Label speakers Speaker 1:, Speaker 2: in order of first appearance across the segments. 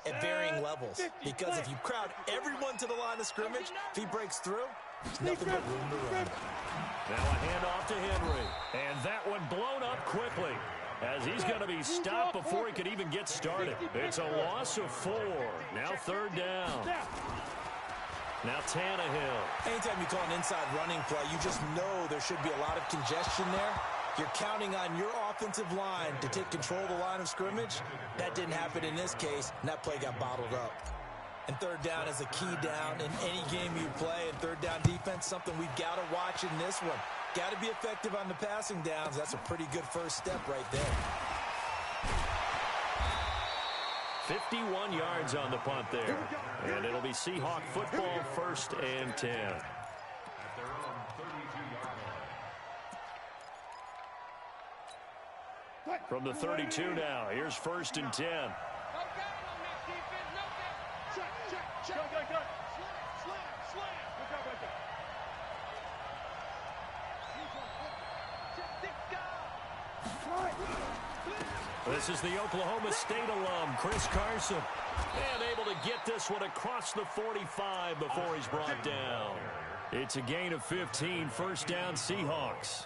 Speaker 1: at varying levels. Because if you crowd everyone to the line of scrimmage, if he breaks through, there's nothing but room to run.
Speaker 2: Now a handoff to Henry. And that one blown up quickly, as he's going to be stopped before he could even get started. It's a loss of 4. Now 3rd down. Now Tannehill.
Speaker 1: Anytime you call an inside running play, you just know there should be a lot of congestion there. You're counting on your offensive line to take control of the line of scrimmage. That didn't happen in this case, and that play got bottled up. And 3rd down is a key down in any game you play. And 3rd down defense, something we've got to watch in this one. Got to be effective on the passing downs. That's a pretty good first step right there.
Speaker 2: 51 yards on the punt there. And it'll be Seahawk football, 1st and 10. From the 32 now, here's 1st and 10. This is the Oklahoma State alum, Chris Carson. And able to get this one across the 45 before he's brought down. It's a gain of 15, 1st down Seahawks.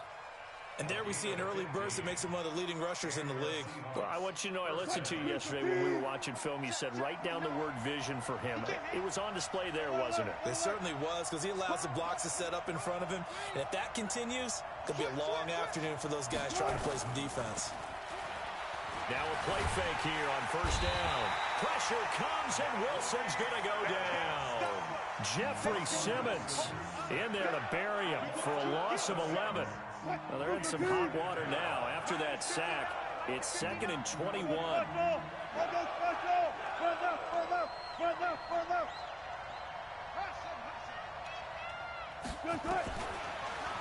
Speaker 1: And there we see an early burst that makes him one of the leading rushers in the league.
Speaker 2: Well, I want you to know, I listened to you yesterday when we were watching film. You said write down the word vision for him. It was on display there, wasn't it?
Speaker 1: It certainly was, because he allows the blocks to set up in front of him. And if that continues, it could be a long afternoon for those guys trying to play some defense.
Speaker 2: Now a play fake here on 1st down. Pressure comes, and Wilson's going to go down. Jeffrey Simmons in there to bury him for a loss of 11. Well, they're in some hot water now after that sack. It's 2nd and 21.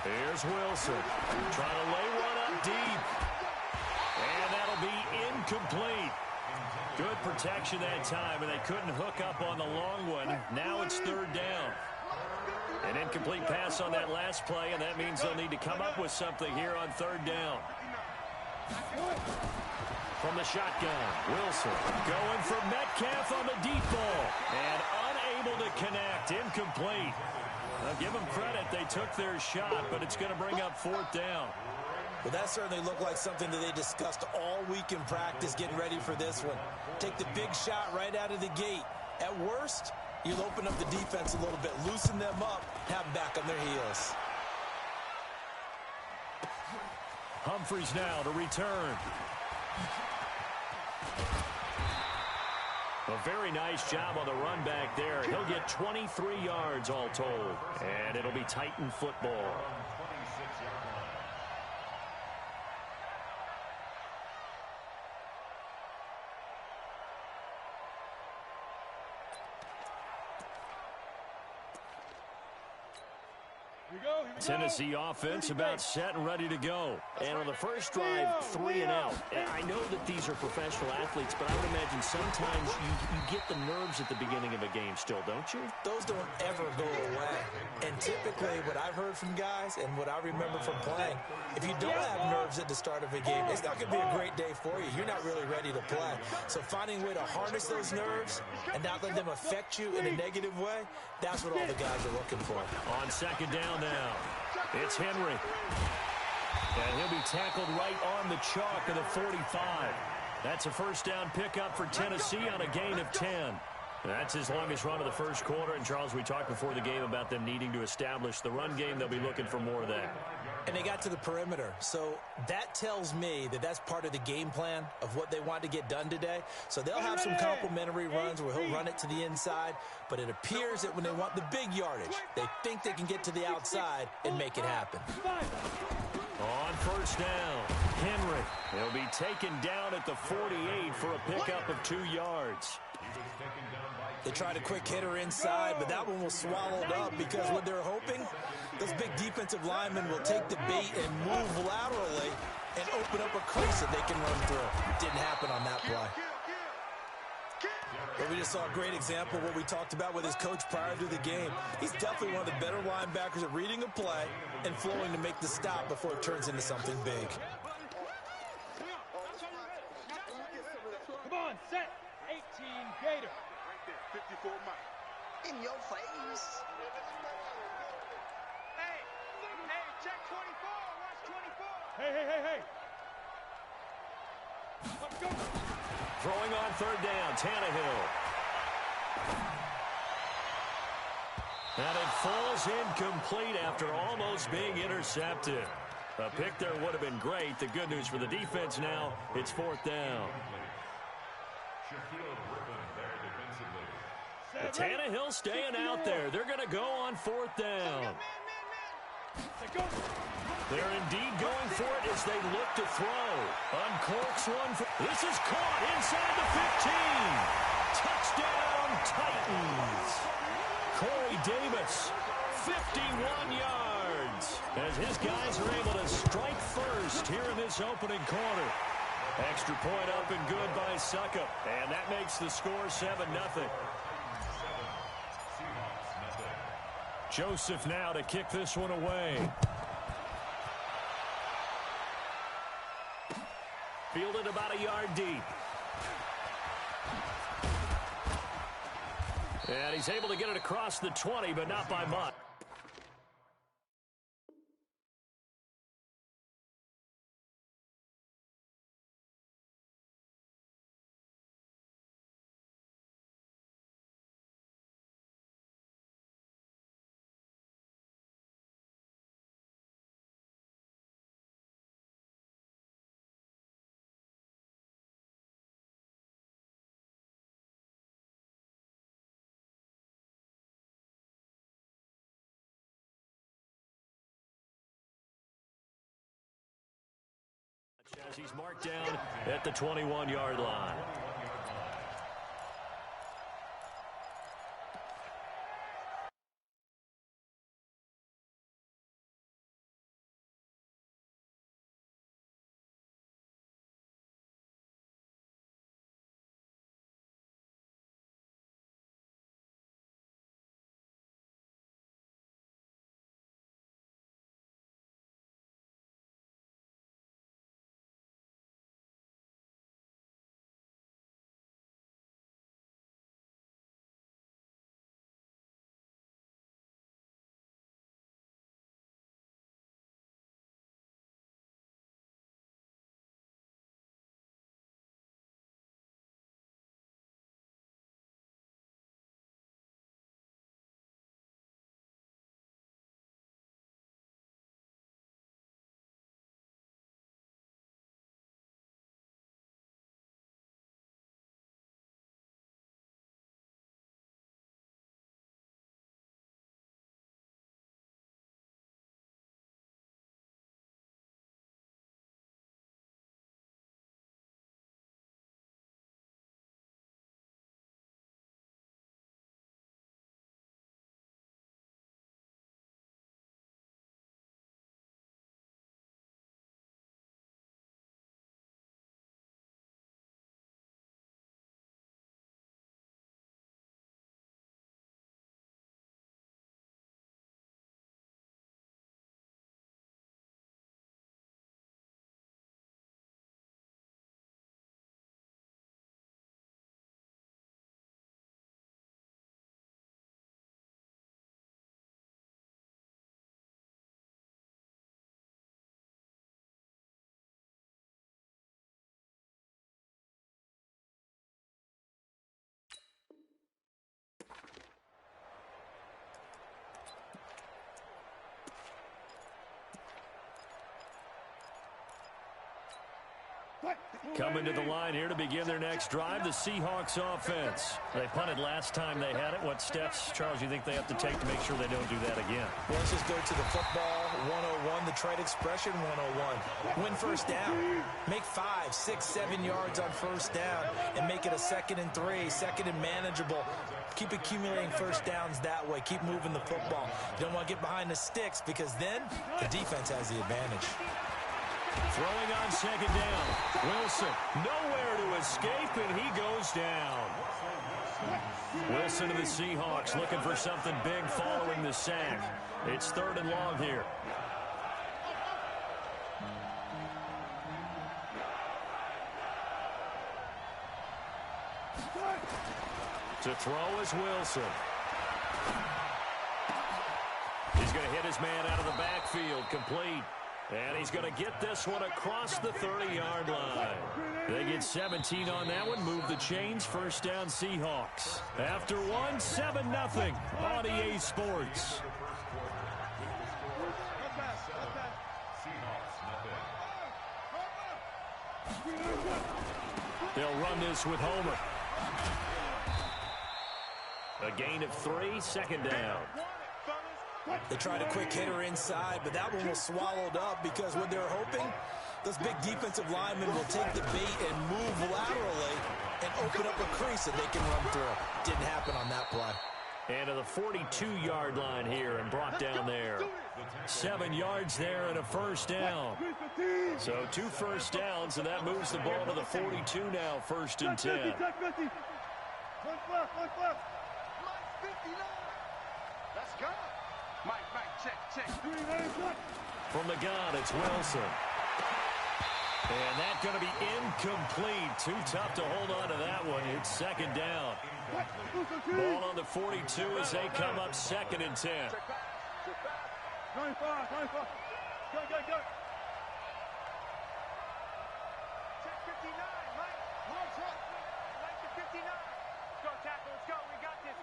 Speaker 2: Here's Wilson trying to lay one up deep. And that'll be incomplete. Good protection that time, and they couldn't hook up on the long one. Now it's 3rd down. An incomplete pass on that last play, and that means they'll need to come up with something here on 3rd down. From the shotgun, Wilson going for Metcalf on the deep ball. And unable to connect, incomplete. Now, give them credit, they took their shot, but it's going to bring up 4th down.
Speaker 1: Well, that certainly looked like something that they discussed all week in practice, getting ready for this one. Take the big shot right out of the gate. At worst, you'll open up the defense a little bit, loosen them up, have them back on their heels.
Speaker 2: Humphries now to return. A very nice job on the run back there. He'll get 23 yards all told. And it'll be Titan football. Tennessee offense about set and ready to go. And on the first drive, 3 and out. And I know that these are professional athletes, but I would imagine sometimes you get the nerves at the beginning of a game still, don't you?
Speaker 1: Those don't ever go away. And typically what I've heard from guys and what I remember from playing, if you don't have nerves at the start of a game, it's not going to be a great day for you. You're not really ready to play. So finding a way to harness those nerves and not let them affect you in a negative way, that's what all the guys are looking for.
Speaker 2: On 2nd down now. It's Henry. And he'll be tackled right on the chalk of the 45. That's a 1st down pickup for Tennessee on a gain of 10. That's his longest run of the first quarter. And, Charles, we talked before the game about them needing to establish the run game. They'll be looking for more of that.
Speaker 1: And they got to the perimeter. So that tells me that that's part of the game plan of what they want to get done today. So they'll have some complimentary runs where he'll run it to the inside. But it appears that when they want the big yardage, they think they can get to the outside and make it happen.
Speaker 2: On 1st down, Henry. He'll be taken down at the 48 for a pickup of 2 yards.
Speaker 1: They tried a quick hitter inside, but that one was swallowed up because what they're hoping, those big defensive linemen will take the bait and move laterally and open up a crease that they can run through. Didn't happen on that play. But we just saw a great example of what we talked about with his coach prior to the game. He's definitely one of the better linebackers at reading a play and flowing to make the stop before it turns into something big.
Speaker 3: Come on, set. 18 Gator. In your face.
Speaker 4: Hey, check 24. Watch 24.
Speaker 5: Hey. Let's go.
Speaker 2: Throwing on third down, Tannehill. And it falls incomplete after almost being intercepted. A pick there would have been great. The good news for the defense now, it's fourth down. Tannehill staying out there. They're going to go on fourth down. They're indeed going for it as they look to throw. Uncorks one. This is caught inside the 15. Touchdown, Titans. Corey Davis, 51 yards. As his guys are able to strike first here in this opening quarter. Extra point up and good by Suckup. And that makes the score 7-0. Joseph now to kick this one away. Fielded about a yard deep. And he's able to get it across the 20, but not by much. As he's marked down at the 21-yard line. Coming to the line here to begin their next drive, the Seahawks offense. They punted last time they had it. What steps, Charles, you think they have to take to make sure they don't do that again?
Speaker 1: Well, let's just go to the football 101, the trade expression 101. Win first down. Make 5, 6, 7 yards on first down and make it a 2nd and 3, 2nd and manageable. Keep accumulating first downs that way. Keep moving the football. You don't want to get behind the sticks because then the defense has the advantage.
Speaker 2: Throwing on second down. Wilson nowhere to escape, and he goes down. Wilson to the Seahawks looking for something big following the sack. It's 3rd and long here. To throw is Wilson. He's going to hit his man out of the backfield, complete. And he's going to get this one across the 30-yard line. They get 17 on that one, move the chains, first down Seahawks. After one, 7-0 on EA Sports. They'll run this with Homer. A gain of 3, second down.
Speaker 1: They tried a quick hitter inside, but that one was swallowed up because what they're hoping, those big defensive linemen will take the bait and move laterally and open up a crease that they can run through. Didn't happen on that play.
Speaker 2: And to the 42-yard line here and brought down there. 7 yards there and a first down. So 2 first downs, and that moves the ball to the 42 now, first and 10.
Speaker 4: Let's go. Mike, check.
Speaker 2: From the gun, it's Wilson. And that's going to be incomplete. Too tough to hold on to that one. It's second down. Ball on the 42 as they come up second and 10.
Speaker 4: 95. Go. Check 59, Mike. Mike to 59. Go, tackle, let's go. We got this.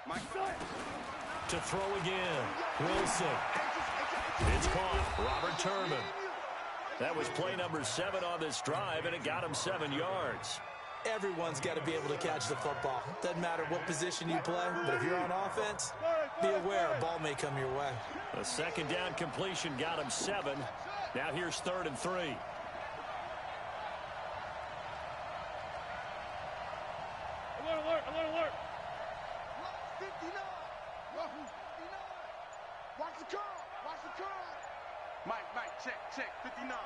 Speaker 4: Mike.
Speaker 2: To throw again. Wilson. It's caught. Robert Turman. That was play number 7 on this drive, and it got him 7 yards.
Speaker 1: Everyone's got to be able to catch the football. Doesn't matter what position you play, but if you're on offense, be aware a ball may come your way.
Speaker 2: The second down completion got him 7. Now here's 3rd and 3.
Speaker 4: Alert. 59. Watch the curl. Mike, check. 59.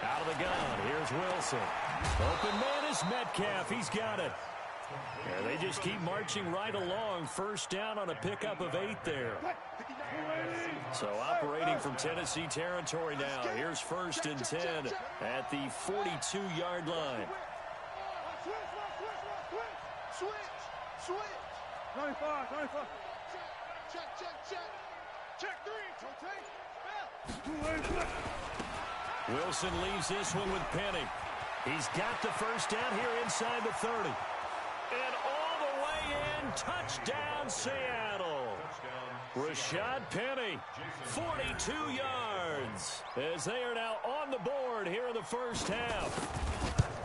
Speaker 2: Out of the gun, here's Wilson. Open man is Metcalf. He's got it. And they just keep marching right along. First down on a pickup of 8 there. So operating from Tennessee territory now. Here's 1st and 10 at the 42-yard line.
Speaker 4: Switch. 95. Check 3.
Speaker 2: Wilson leaves this one with Penny. He's got the first down here inside the 30. And all the way in, touchdown Seattle. Rashad Penny, 42 yards, as they are now on the board here in the first half.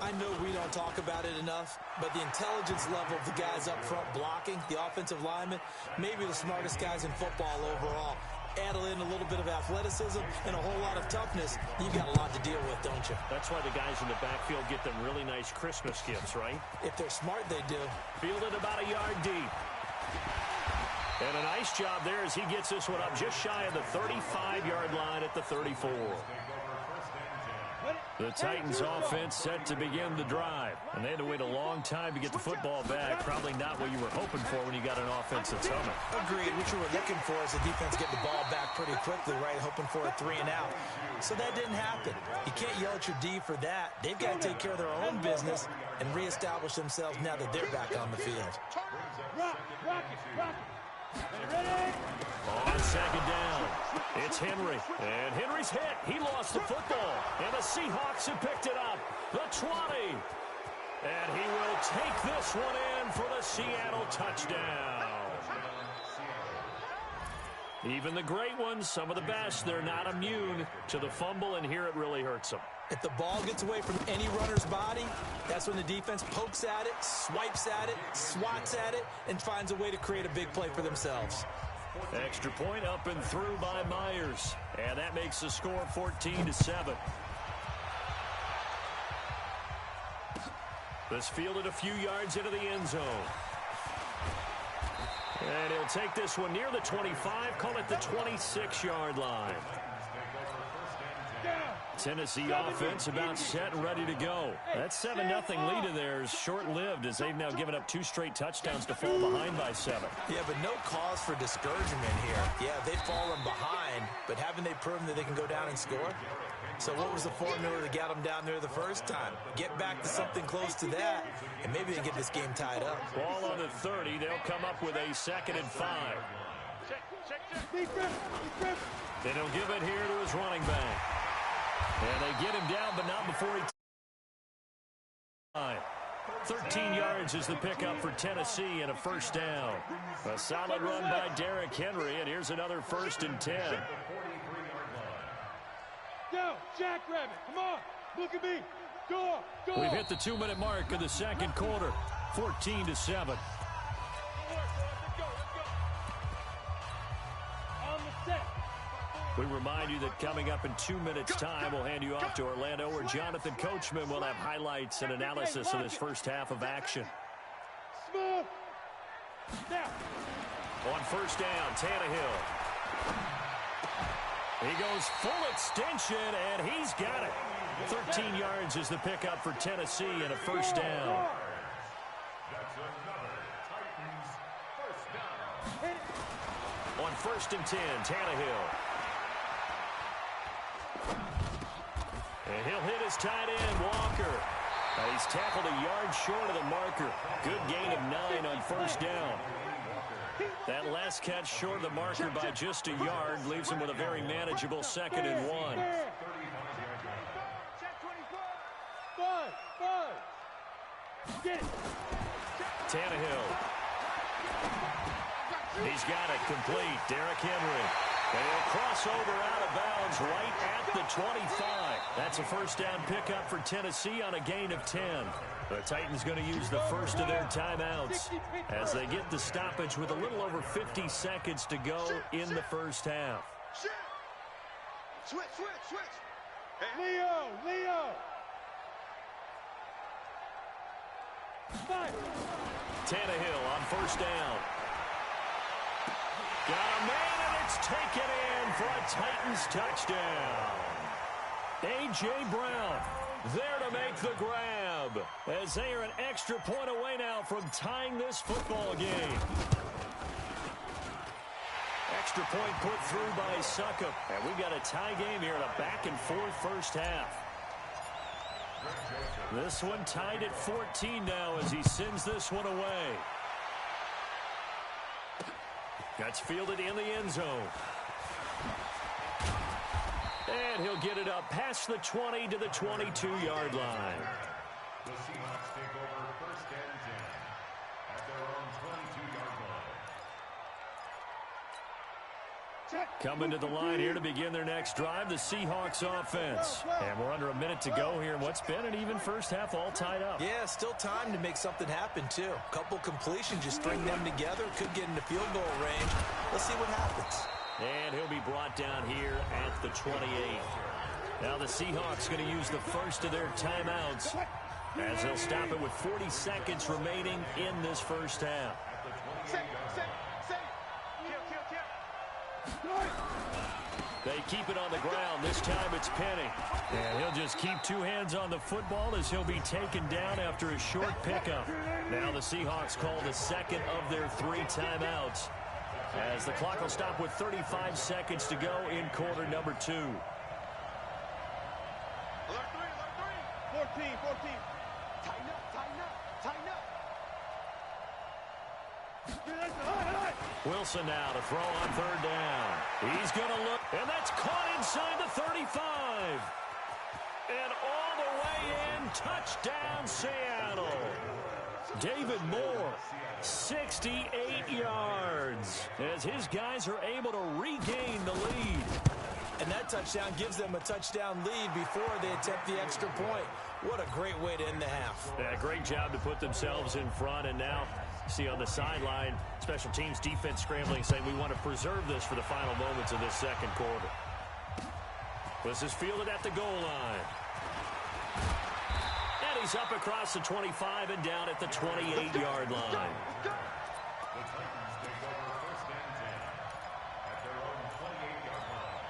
Speaker 1: I know we don't talk about it enough, but the intelligence level of the guys up front blocking, the offensive linemen, maybe the smartest guys in football overall. Add in a little bit of athleticism and a whole lot of toughness, you've got a lot to deal with, don't you?
Speaker 2: That's why the guys in the backfield get them really nice Christmas gifts, right?
Speaker 1: If they're smart, they do.
Speaker 2: Fielded about a yard deep. And a nice job there as he gets this one up just shy of the 35-yard line at the 34. The Titans offense set to begin the drive. And they had to wait a long time to get the football back. Probably not what you were hoping for when you got an offense that's humming.
Speaker 1: Agreed. What you were looking for is the defense getting the ball back pretty quickly, right? Hoping for a 3 and out. So that didn't happen. You can't yell at your D for that. They've got to take care of their own business and reestablish themselves now that they're back on the field.
Speaker 2: On second down, it's Henry. And Henry's hit. He lost the football. And the Seahawks have picked it up. The 20. And he will take this one in for the Seattle touchdown. Even the great ones, some of the best, they're not immune to the fumble, and here it really hurts them.
Speaker 1: If the ball gets away from any runner's body, that's when the defense pokes at it, swipes at it, swats at it, and finds a way to create a big play for themselves.
Speaker 2: Extra point up and through by Myers. And that makes the score 14-7. This fielded a few yards into the end zone. And he'll take this one near the 25, call it the 26-yard line. Tennessee offense about set and ready to go. That 7-0 lead in there is short-lived as they've now given up 2 straight touchdowns to fall behind by 7.
Speaker 1: Yeah, but no cause for discouragement here. Yeah, they've fallen behind, but haven't they proven that they can go down and score? So what was the formula that got them down there the first time? Get back to something close to that, and maybe they get this game tied up.
Speaker 2: Ball on the 30. They'll come up with a 2nd and 5. Then he'll give it here to his running back. And they get him down, but not before he... 13 yards is the pickup for Tennessee and a first down. A solid run by Derrick Henry, and here's another 1st and 10.
Speaker 4: Go, Jackrabbit, come on, look at me. Go.
Speaker 2: We've hit the 2-minute mark of the second quarter, 14-7. We remind you that coming up in 2 minutes' time, we'll hand you off to Orlando, where Jonathan Coachman will have highlights and analysis of this first half of action. On first down, Tannehill. He goes full extension, and he's got it. 13 yards is the pickup for Tennessee and a first down. On 1st and 10, Tannehill. And he'll hit his tight end, Walker. He's tackled a yard short of the marker. Good gain of 9 on first down. That last catch short of the marker by just a yard leaves him with a very manageable 2nd and 1. Tannehill. He's got it complete. Derrick Henry. And he'll cross over out of bounds right at the 25. That's a first down pickup for Tennessee on a gain of 10. The Titans going to use the first of their timeouts as they get the stoppage with a little over 50 seconds to go in the first half.
Speaker 4: Switch. Leo.
Speaker 2: Tannehill on first down. Got a man, and it's taken in for a Titans touchdown. A.J. Brown there to make the grab as they are an extra point away now from tying this football game. Extra point put through by Succop. And we've got a tie game here in a back-and-forth first half. This one tied at 14 now as he sends this one away. That's fielded in the end zone. And he'll get it up past the 20 to the 22-yard line.
Speaker 3: The Seahawks take over 1st and 10 at their own 22-yard line.
Speaker 2: Coming to the line here to begin their next drive, the Seahawks offense. And we're under a minute to go here in what's been an even first half, all tied up.
Speaker 1: Yeah, still time to make something happen, too. A couple completions, just string them together. Could get into field goal range. Let's see what happens.
Speaker 2: And he'll be brought down here at the 28. Now the Seahawks going to use the first of their timeouts as they'll stop it with 40 seconds remaining in this first half. They keep it on the ground. This time it's Penny. And he'll just keep 2 hands on the football as he'll be taken down after a short pickup. Now the Seahawks call the second of their 3 timeouts as the clock will stop with 35 seconds to go in quarter number 2.
Speaker 4: Alert 3. 14. Tighten up.
Speaker 2: Wilson now to throw on 3rd down. He's going to look, and that's caught inside the 35. And all the way in, touchdown Seattle. David Moore, 68 yards, as his guys are able to regain the lead.
Speaker 1: And that touchdown gives them a touchdown lead before they attempt the extra point. What a great way to end the half.
Speaker 2: Yeah, great job to put themselves in front, and now see on the sideline, special teams defense scrambling, saying we want to preserve this for the final moments of this second quarter. This is fielded at the goal line. And he's up across the 25 and down at the 28-yard line.
Speaker 3: The Titans take over 1st and 10 at their own 28-yard line.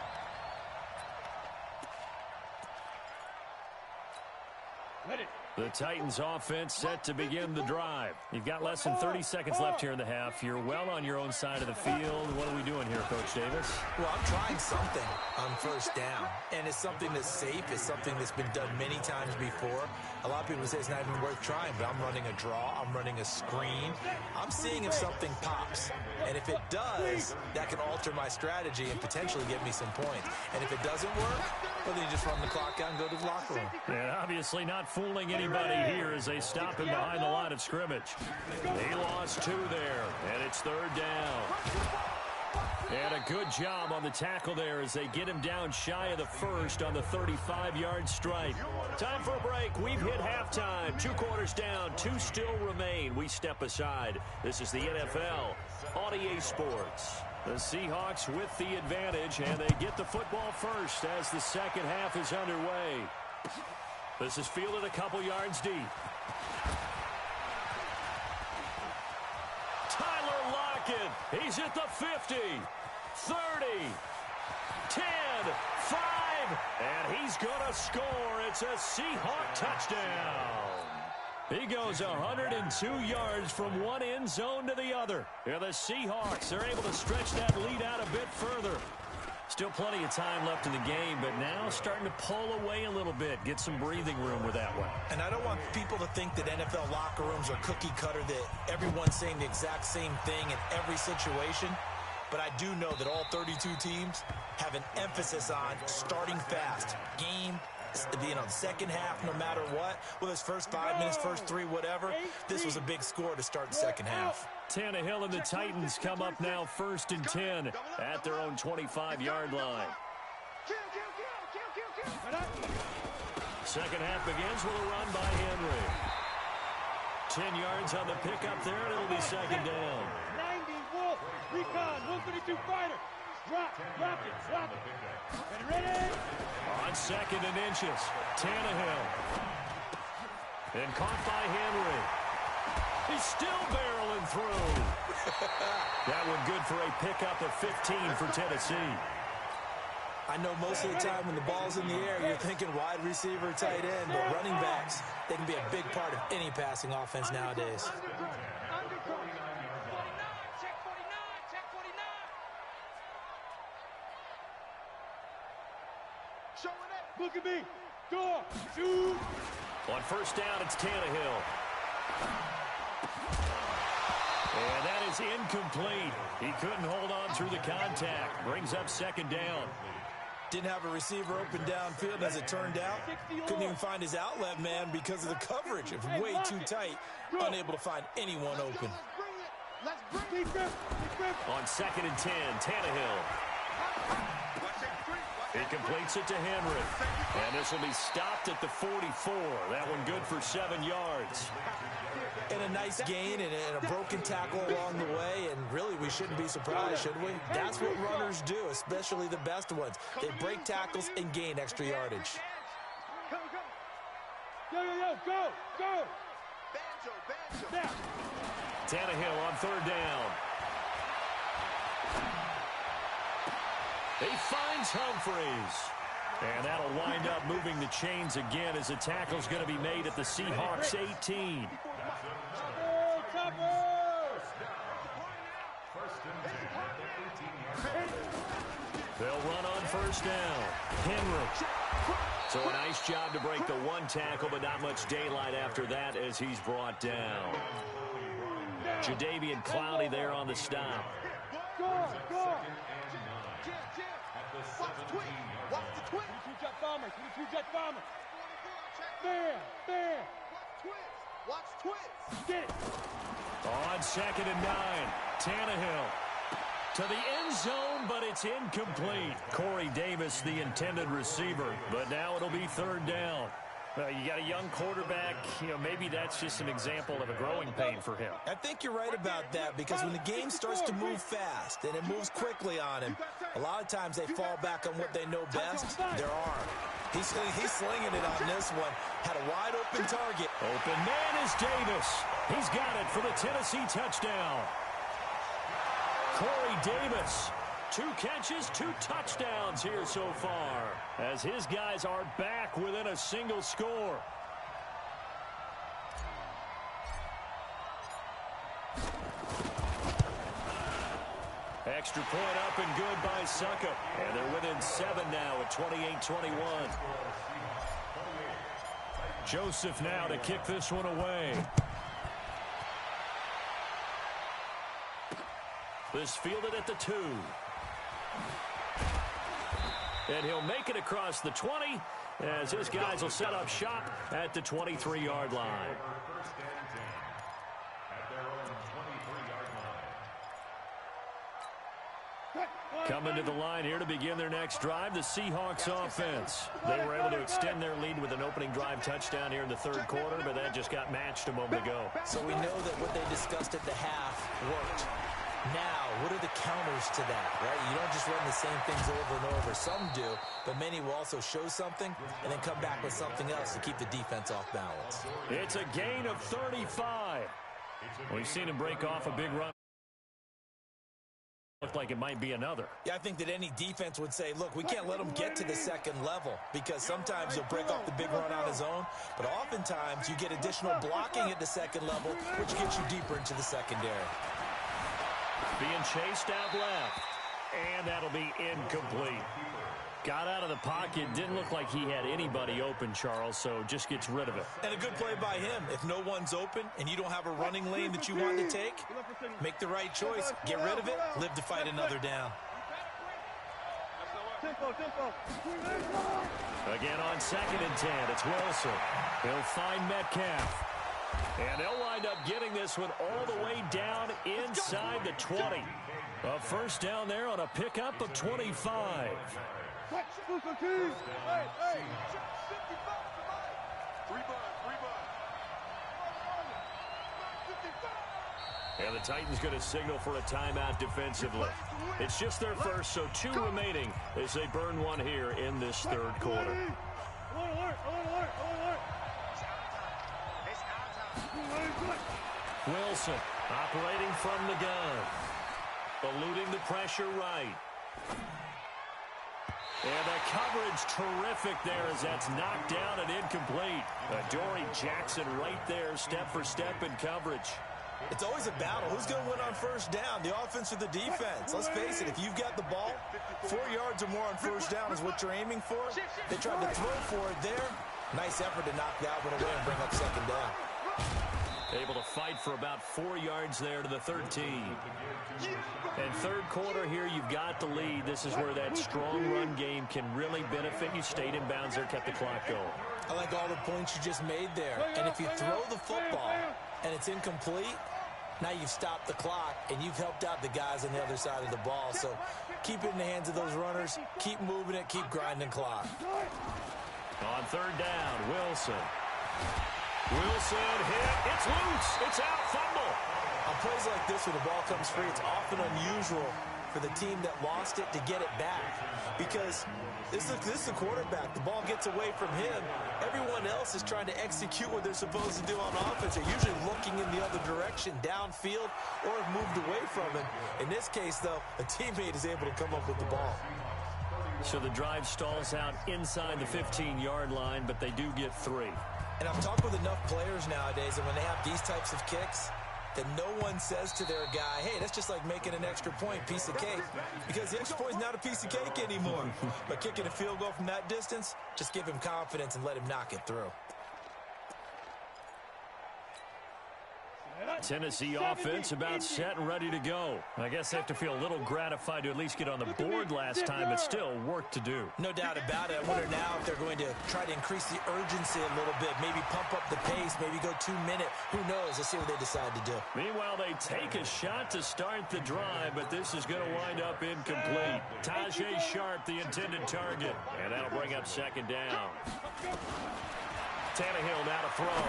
Speaker 4: Let it.
Speaker 2: The Titans offense set to begin the drive. You've got less than 30 seconds left here in the half. You're well on your own side of the field. What are we doing here, Coach Davis?
Speaker 1: Well, I'm trying something on first down, and it's something that's safe. It's something that's been done many times before. A lot of people say it's not even worth trying, but I'm running a draw. I'm running a screen. I'm seeing if something pops, and if it does, that can alter my strategy and potentially get me some points. And if it doesn't work, well, then you just run the clock out and go to the locker room.
Speaker 2: And obviously not fooling anybody here as they stop him behind the line of scrimmage. He lost 2 there, and it's third down. And a good job on the tackle there as they get him down shy of the first on the 35-yard strike. Time for a break. We've hit halftime. 2 quarters down, 2 still remain. We step aside. This is the NFL on EA Sports. The Seahawks with the advantage, and they get the football first as the second half is underway. This is fielded a couple yards deep. Tyler Lockett, he's at the 50, 30, 10, 5, and he's going to score. It's a Seahawk touchdown. He goes 102 yards from one end zone to the other. And the Seahawks are able to stretch that lead out a bit further. Still plenty of time left in the game, but now starting to pull away a little bit, get some breathing room with that one.
Speaker 1: And I don't want people to think that NFL locker rooms are cookie cutter, that everyone's saying the exact same thing in every situation. But I do know that all 32 teams have an emphasis on starting fast. Game, the second half, no matter what, whether it's first 5 minutes, first 3, whatever, this was a big score to start the second half.
Speaker 2: Tannehill and the Titans come up now 1st and 10 at their own 25-yard line. Second half begins with a run by Henry. 10 yards on the pickup there, and it'll be second down.
Speaker 4: 90 Wolf, recon, 132 fighter. Drop it. Ready?
Speaker 2: On 2nd and inches, Tannehill. And caught by Henry. He's still barreling through. That one good for a pickup of 15 for Tennessee.
Speaker 1: I know most of the time when the ball's in the air, you're thinking wide receiver, tight end, but running backs, they can be a big part of any passing offense nowadays.
Speaker 4: Look at me. Go. Shoot.
Speaker 2: On first down, it's Tannehill. And that is incomplete. He couldn't hold on through the contact. Brings up second down.
Speaker 1: Didn't have a receiver open downfield, as it turned out. Couldn't even find his outlet man because of the coverage. It was way too tight. Unable to find anyone open.
Speaker 2: On 2nd and 10, Tannehill. He completes it to Henry. And this will be stopped at the 44. That one good for 7 yards.
Speaker 1: And a nice gain and a broken tackle along the way. And really, we shouldn't be surprised, should we? That's what runners do, especially the best ones. They break tackles and gain extra yardage.
Speaker 4: Go. Banjo.
Speaker 2: Tannehill on 3rd down. He finds Humphreys. And that'll wind up moving the chains again as the tackle's going to be made at the Seahawks 18. They'll run on first down. Henry. So a nice job to break the one tackle, but not much daylight after that as he's brought down. Jadeveon Clowney there on the stop.
Speaker 4: Go. Watch the twist. 22-jet bombers. Bam. Watch twist. Get it.
Speaker 2: On 2nd and 9, Tannehill to the end zone, but it's incomplete. Corey Davis, the intended receiver, but now it'll be 3rd down. You got a young quarterback, maybe that's just an example of a growing pain for him.
Speaker 1: I think you're right about that, because when the game starts to move fast and it moves quickly on him, a lot of times they fall back on what they know best, their arm. He's slinging it on this one. Had a wide open target.
Speaker 2: Open man is Davis. He's got it for the Tennessee touchdown. Corey Davis. 2 catches, 2 touchdowns here so far, as his guys are back within a single score. Extra point up and good by Suckup. And they're within 7 now at 28-21. Joseph now to kick this one away. This fielded at the 2. And he'll make it across the 20 as his guys will set up shop at the 23-yard line. Coming to the line here to begin their next drive, the Seahawks offense. They were able to extend their lead with an opening drive touchdown here in the third quarter, but that just got matched a moment ago.
Speaker 1: So we know that what they discussed at the half worked. Now, what are the counters to that, right? You don't just run the same things over and over. Some do, but many will also show something and then come back with something else to keep the defense off balance.
Speaker 2: It's a gain of 35. We've seen him break off a big run. Looked like it might be another.
Speaker 1: Yeah, I think that any defense would say, look, we can't let him get to the second level because sometimes he'll break off the big run on his own, but oftentimes you get additional blocking at the second level, which gets you deeper into the secondary.
Speaker 2: Being chased out left, and that'll be incomplete. Got out of the pocket, didn't look like he had anybody open, Charles, so just gets rid of it.
Speaker 1: And a good play by him. If no one's open and you don't have a running lane that you want to take, make the right choice, get rid of it, live to fight another down.
Speaker 2: Again on 2nd and 10, it's Wilson. He'll find Metcalf. And they'll wind up getting this one all the way down inside the 20. A first down there on a pickup of 25. And the Titans going to signal for a timeout defensively. It's just their first, so 2 remaining as they burn one here in this third quarter. Wilson operating from the gun. Eluding the pressure right. And the coverage terrific there as that's knocked down and incomplete. Adoree Jackson right there, step for step in coverage.
Speaker 1: It's always a battle. Who's going to win on first down, the offense or the defense? Let's face it, if you've got the ball, 4 yards or more on first down is what you're aiming for. They tried to throw for it there. Nice effort to knock that one away and bring up second down.
Speaker 2: Able to fight for about 4 yards there to the 13. And third quarter here, you've got the lead. This is where that strong run game can really benefit you. Stayed in bounds there, kept the clock going.
Speaker 1: I like all the points you just made there. And if you throw the football and it's incomplete, now you've stopped the clock and you've helped out the guys on the other side of the ball. So keep it in the hands of those runners. Keep moving it. Keep grinding clock.
Speaker 2: On third down, Wilson. Wilson hit. It's loose. It's out. Fumble.
Speaker 1: On plays like this where the ball comes free, it's often unusual for the team that lost it to get it back because this is the quarterback. The ball gets away from him. Everyone else is trying to execute what they're supposed to do on offense. They're usually looking in the other direction, downfield, or have moved away from him. In this case, though, a teammate is able to come up with the ball.
Speaker 2: So the drive stalls out inside the 15-yard line, but they do get 3.
Speaker 1: And I've talked with enough players nowadays, and when they have these types of kicks, that no one says to their guy, hey, that's just like making an extra point, piece of cake. Because the extra point is not a piece of cake anymore. But kicking a field goal from that distance, just give him confidence and let him knock it through.
Speaker 2: Tennessee offense about set and ready to go. I guess they have to feel a little gratified to at least get on the board last time, but still work to do.
Speaker 1: No doubt about it. I wonder now if they're going to try to increase the urgency a little bit, maybe pump up the pace, maybe go 2 minute. Who knows? Let's see what they decide to do.
Speaker 2: Meanwhile, they take a shot to start the drive, but this is going to wind up incomplete. Tajay Sharp, the intended target, and that'll bring up second down. Tannehill now to throw.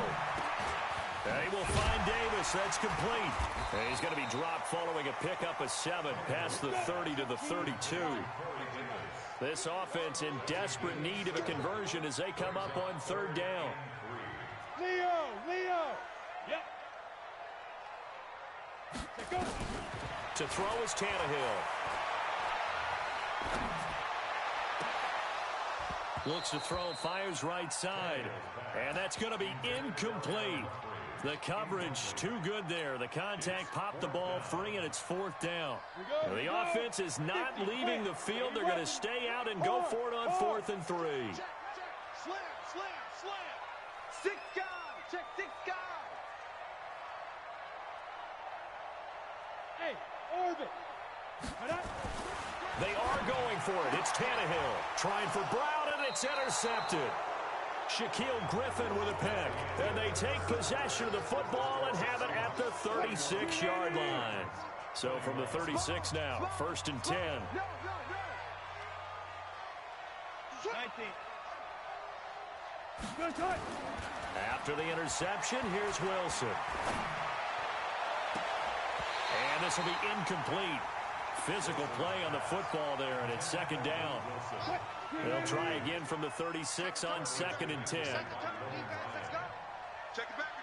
Speaker 2: He will find Davis. That's complete. And he's going to be dropped following a pickup of 7 past the 30 to the 32. This offense in desperate need of a conversion as they come up on third down.
Speaker 4: Leo. Yep.
Speaker 2: To throw is Tannehill. Looks to throw, fires right side. And that's going to be incomplete. The coverage too good there. The contact popped the ball free, and it's 4th down. The offense is not leaving the field. They're going to stay out and go for it on 4th and 3.
Speaker 4: Check. Slam. 6 guys. Check 6 guys. Hey, orbit.
Speaker 2: They are going for it. It's Tannehill trying for Brown, and it's intercepted. Shaquille Griffin with a pick. And they take possession of the football and have it at the 36-yard line. So from the 36 now, 1st and 10.
Speaker 4: 19.
Speaker 2: After the interception, here's Wilson. And this will be incomplete. Physical play on the football there, and it's 2nd down. They'll try again from the 36 on 2nd and 10.
Speaker 4: Check it back.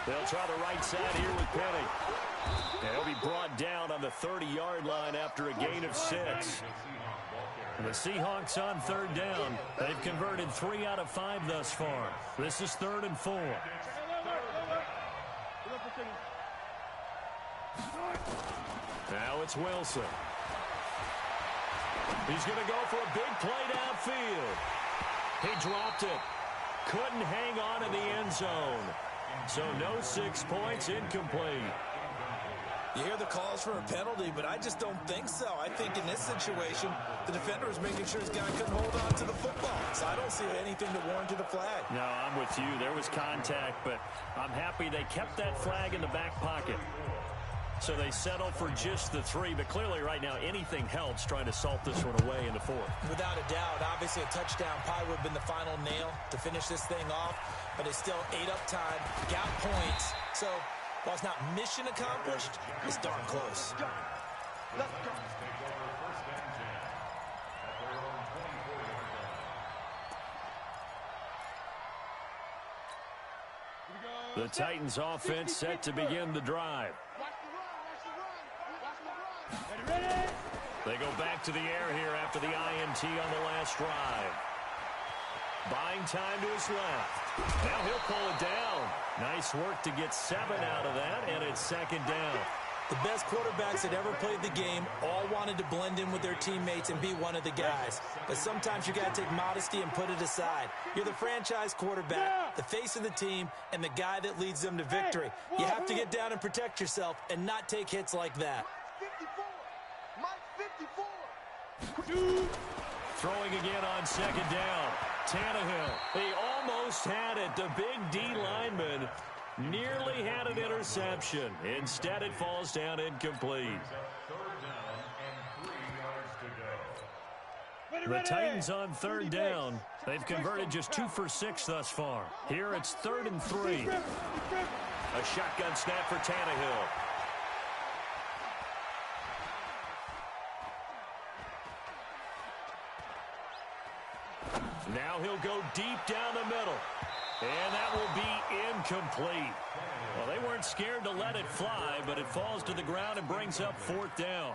Speaker 2: They'll try the right side here with Penny. And he'll be brought down on the 30-yard line after a gain of 6. The Seahawks on 3rd down. They've converted 3 out of 5 thus far. This is 3rd and 4. Now it's Wilson. He's going to go for a big play downfield. He dropped it. Couldn't hang on in the end zone. So no 6 points, incomplete.
Speaker 1: You hear the calls for a penalty, but I just don't think so. I think in this situation, the defender was making sure his guy couldn't hold on to the football. So I don't see anything to warrant the flag.
Speaker 2: No, I'm with you. There was contact, but I'm happy they kept that flag in the back pocket. So they settled for just the 3, but clearly right now anything helps trying to salt this one away in the 4th.
Speaker 1: Without a doubt, obviously a touchdown probably would have been the final nail to finish this thing off, but it's still 8 up time, got points. So while it's not mission accomplished, it's darn close.
Speaker 4: Let's go.
Speaker 2: The Titans offense set to begin the drive. They go back to the air here after the INT on the last drive. Buying time to his left. Now he'll pull it down. Nice work to get 7 out of that, and it's 2nd down.
Speaker 1: The best quarterbacks that ever played the game all wanted to blend in with their teammates and be one of the guys. But sometimes you got to take modesty and put it aside. You're the franchise quarterback, the face of the team, and the guy that leads them to victory. You have to get down and protect yourself and not take hits like that.
Speaker 4: Mike 54.
Speaker 2: Throwing again on 2nd down. Tannehill, he almost had it. The big D lineman nearly had an interception. Instead, it falls down incomplete.
Speaker 3: 3rd down and 3 yards to go.
Speaker 2: The Titans on 3rd down. They've converted just 2 for 6 thus far. Here it's 3rd and 3. A shotgun snap for Tannehill. Now he'll go deep down the middle. And that will be incomplete. Well, they weren't scared to let it fly, but it falls to the ground and brings up 4th down.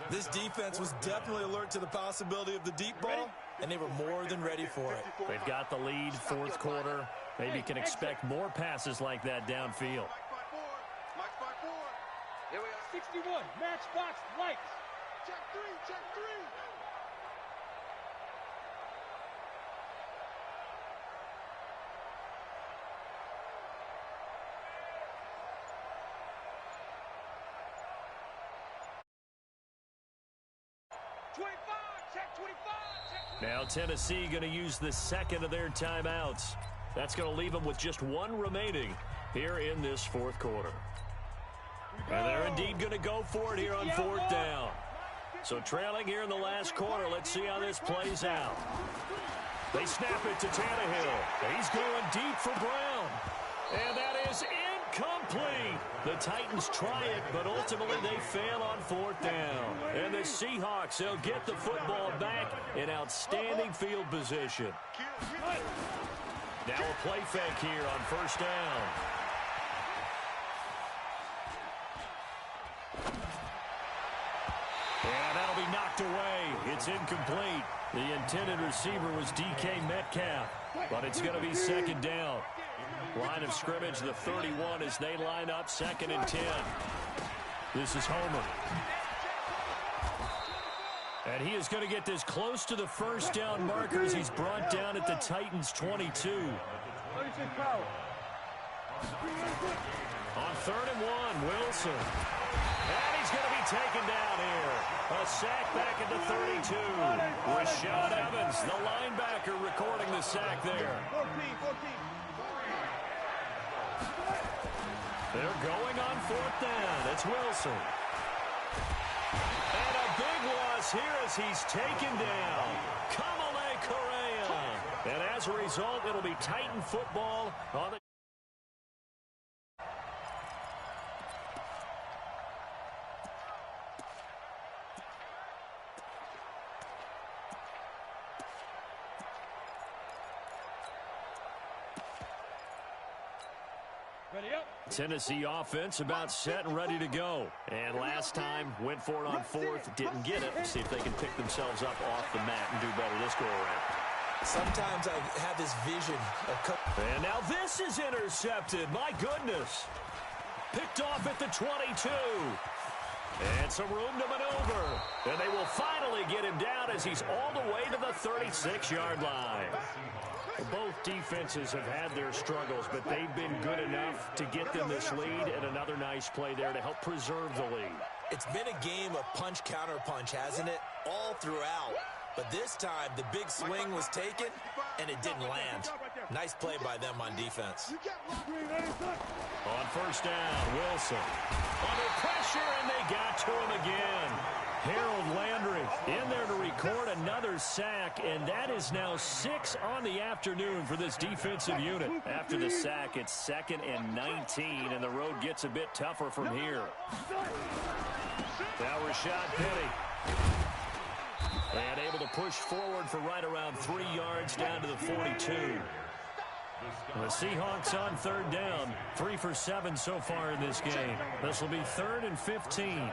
Speaker 1: This defense was definitely alert to the possibility of the deep ball, and they were more than ready for it.
Speaker 2: They've got the lead, 4th quarter. Maybe can expect more passes like that downfield.
Speaker 4: Mike 54. Here we are.
Speaker 5: 61. Matchbox lights.
Speaker 4: Check 3. Check 3.
Speaker 2: Now Tennessee going to use the 2nd of their timeouts. That's going to leave them with just 1 remaining here in this 4th quarter. And they're indeed going to go for it here on 4th down. So trailing here in the last quarter, let's see how this plays out. They snap it to Tannehill. He's going deep for Brown. And that is incomplete. The Titans try it, but ultimately they fail on 4th down. And the Seahawks, they'll get the football back in outstanding field position. Now a play fake here on 1st down. And that'll be knocked away. It's incomplete. The intended receiver was DK Metcalf, but it's going to be 2nd down. Line of scrimmage, the 31 as they line up 2nd and 10. This is Homer. And he is going to get this close to the first down markers. He's brought down at the Titans' 22. On 3rd and 1, Wilson. And he's going to be taken down here. A sack back at the 32. Rashad Evans, the linebacker, recording the sack there.
Speaker 4: 14.
Speaker 2: They're going on 4th down. It's Wilson. And a big loss here as he's taken down. Kamale Correa. And as a result, it'll be Titan football on the... Tennessee offense about set and ready to go. And last time, went for it on 4th, didn't get it. See if they can pick themselves up off the mat and do better this go-around.
Speaker 1: Sometimes I have this vision of...
Speaker 2: And now this is intercepted. My goodness. Picked off at the 22. And some room to maneuver. And they will finally get him down as he's all the way to the 36-yard line. Both defenses have had their struggles, but they've been good enough to get them this lead, and another nice play there to help preserve the lead.
Speaker 1: It's been a game of punch-counter-punch, hasn't it? All throughout. But this time, the big swing was taken, and it didn't land. Nice play by them on defense.
Speaker 2: On 1st down, Wilson. Under pressure, and they got to him again. Harold Landry in there to record another sack, and that is now 6 on the afternoon for this defensive unit. After the sack, it's 2nd and 19, and the road gets a bit tougher from here. Now Rashad Penny. And able to push forward for right around 3 yards down to the 42. The Seahawks on 3rd down. 3 for 7 so far in this game. This will be 3rd and 15.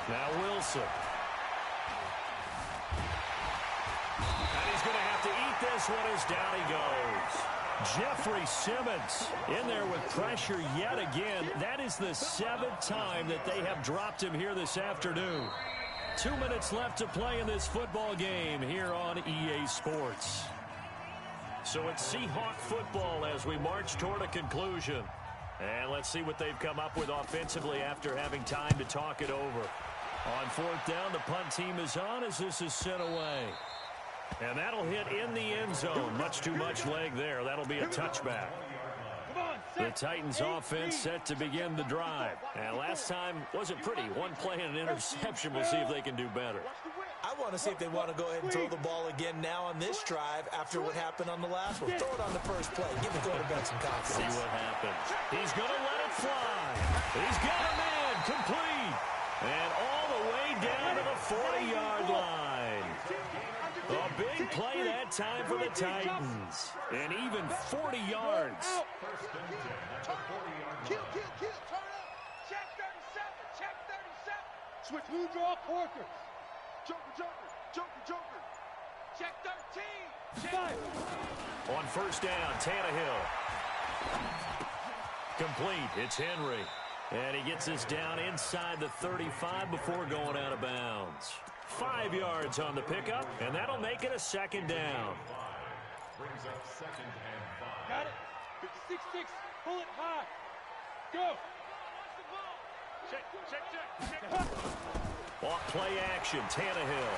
Speaker 2: Now Wilson. And he's going to have to eat this one as down he goes. Jeffrey Simmons in there with pressure yet again. That is the 7th time that they have dropped him here this afternoon. 2 minutes left to play in this football game here on EA Sports. So it's Seahawk football as we march toward a conclusion. And let's see what they've come up with offensively after having time to talk it over. On 4th down, the punt team is on as this is sent away. And that'll hit in the end zone. Much too much leg there. That'll be a touchback. The Titans offense set to begin the drive. And last time wasn't pretty. One play and an interception. We'll see if they can do better.
Speaker 1: I want to see if they want to go ahead and throw the ball again now on this drive after what happened on the last one. Throw it on the first play. Give the quarterback some confidence.
Speaker 2: See what happens. He's going to let it fly. He's got a man complete. And all the way down to the 40-yard line. A big play that time for the Titans. And even 40 yards.
Speaker 4: Kill, turn up. Check 37. Switch new draw quarters. Joker. Check 13.
Speaker 2: On 1st down, Tannehill. Complete. It's Henry. And he gets us down inside the 35 before going out of bounds. 5 yards on the pickup, and that'll make it a 2nd down.
Speaker 3: Brings up 2nd and 5.
Speaker 5: Got it. 6-6. Pull it high. Go. Check.
Speaker 2: Off play action, Tannehill.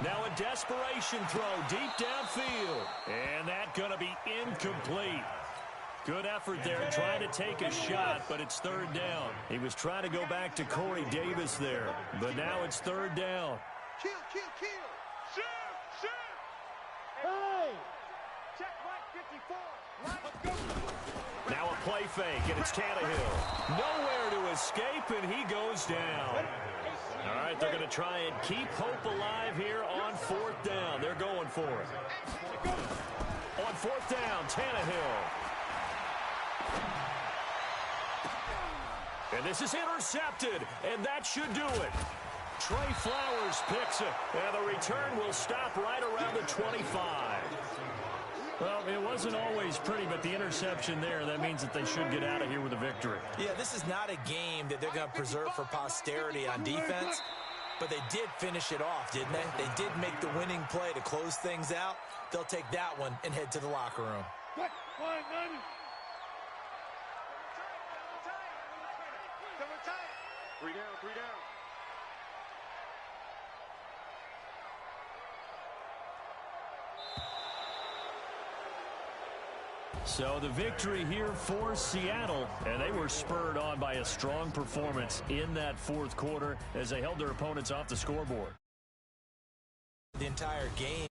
Speaker 2: Now a desperation throw deep downfield. And that's going to be incomplete. Good effort there trying to take a shot, but it's 3rd down. He was trying to go back to Corey Davis there, but now it's 3rd down.
Speaker 4: Kill. Shoot.
Speaker 5: Hey!
Speaker 4: Check right 54.
Speaker 2: Now a play fake, and it's Tannehill. Nowhere to escape, and he goes down. All right, they're going to try and keep hope alive here on 4th down. They're going for it. On 4th down, Tannehill. And this is intercepted, and that should do it. Trey Flowers picks it, and the return will stop right around the 25. Well, it wasn't always pretty, but the interception there, that means that they should get out of here with a victory.
Speaker 1: Yeah, this is not a game that they're going to preserve for posterity on defense, but they did finish it off, didn't they? They did make the winning play to close things out. They'll take that one and head to the locker room.
Speaker 4: Three down, three down.
Speaker 2: So the victory here for Seattle, and they were spurred on by a strong performance in that fourth quarter as they held their opponents off the scoreboard.
Speaker 1: The entire game.